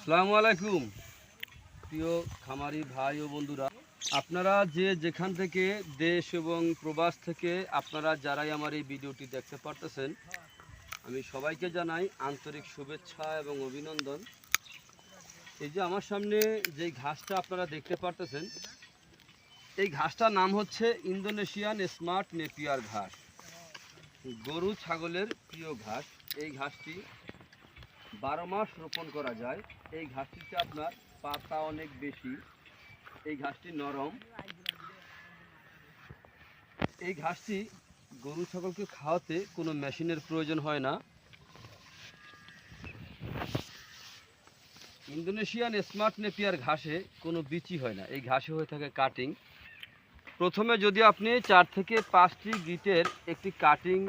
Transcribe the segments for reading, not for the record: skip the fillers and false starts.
আসসালামু আলাইকুম প্রিয় খামারি ভাই ও বন্ধুরা, আপনারা যে যেখান থেকে দেশ এবং প্রবাস থেকে আপনারা যারাই আমার এই ভিডিওটি দেখতে পারতেছেন, আমি সবাইকে জানাই আন্তরিক শুভেচ্ছা এবং অভিনন্দন। এই যে আমার সামনে যে ঘাসটা আপনারা দেখতে পারতেছেন, এই ঘাসটার নাম হচ্ছে ইন্দোনেশিয়ান স্মার্ট নেপিয়ার ঘাস। গরু ছাগলের প্রিয় ঘাস। এই ঘাসটি 12 মাস রোপণ করা যায়। এই ঘাসটিতে আপনার পাতা অনেক বেশি, এই ঘাসটি নরম। এই ঘাসটি গরু ছাগলকে খাওয়াতে কোনো মেশিনের প্রয়োজন হয় না। ইন্দোনেশিয়ান স্মার্ট নেপিয়ার ঘাসে কোনো বিচি হয় না, এই ঘাসে হয়ে থাকে কাটিং। প্রথমে যদি আপনি 4 থেকে 5টি গিটের একটি কাটিং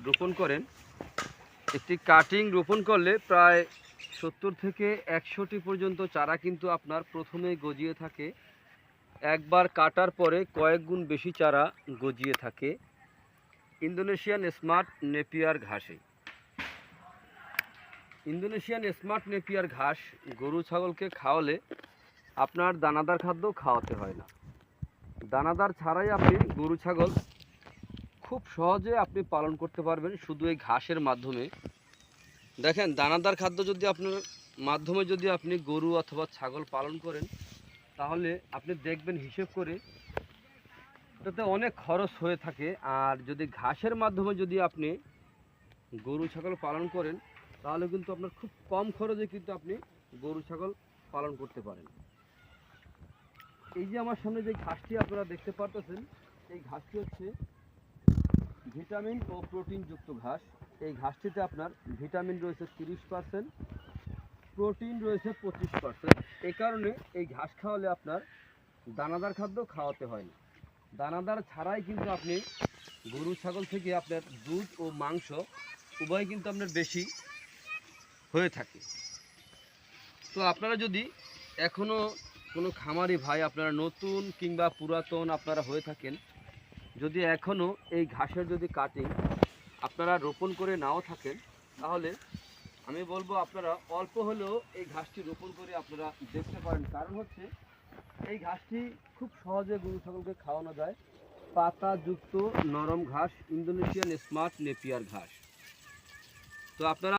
রোপণ করেন, একটি কাটিং রোপণ করলে প্রায় 70 থেকে 100টি পর্যন্ত চারা কিন্তু আপনার প্রথমেই গজিয়ে থাকে। একবার কাটার পরে কয়েক গুণ বেশি চারা গজিয়ে থাকে ইন্দোনেশিয়ান স্মার্ট নেপিয়ার ঘাসে। ইন্দোনেশিয়ান স্মার্ট নেপিয়ার ঘাস গরু ছাগলকে খাওয়ালে আপনার দানাদার খাদ্য খাওয়াতে হয় না। দানাদার ছাড়াই আপনি গরু ছাগল খুব সহজে আপনি পালন করতে পারবেন শুধু এই ঘাসের মাধ্যমে। দেখেন, দানাদার খাদ্য যদি আপনার মাধ্যমে যদি আপনি গরু অথবা ছাগল পালন করেন, তাহলে আপনি দেখবেন হিসেব করে এটাতে অনেক খরচ হয়ে থাকে। আর যদি ঘাসের মাধ্যমে যদি আপনি গরু ছাগল পালন করেন, তাহলে কিন্তু আপনার খুব কম খরচে কিন্তু আপনি গরু ছাগল পালন করতে পারেন। এই যে আমার সামনে যে ঘাসটি আপনারা দেখতে পারতেছেন, এই ঘাসটি হচ্ছে ভিটামিন ও প্রোটিনযুক্ত ঘাস। এই ঘাসটিতে আপনার ভিটামিন রয়েছে 30%, প্রোটিন রয়েছে 25%। এই কারণে এই ঘাস খাওয়ালে আপনার দানাদার খাদ্য খাওয়াতে হয় না। দানাদার ছাড়াই কিন্তু আপনি গরু ছাগল থেকে আপনার দুধ ও মাংস উভয় কিন্তু আপনার বেশি হয়ে থাকে। তো আপনারা যদি এখনও কোনো খামারি ভাই আপনারা নতুন কিংবা পুরাতন আপনারা হয়ে থাকেন, যদি এখনও এই ঘাসের যদি কাটিং আপনারা রোপণ করে নাও থাকেন, তাহলে আমি বলবো আপনারা অল্প হলেও এই ঘাসটি রোপণ করে আপনারা দেখতে পারেন। কারণ হচ্ছে এই ঘাসটি খুব সহজে গরু ছাগলকে খাওয়ানো যায়। পাতাযুক্ত নরম ঘাস, ইন্দোনেশিয়ান স্মার্ট নেপিয়ার ঘাস। তো আপনারা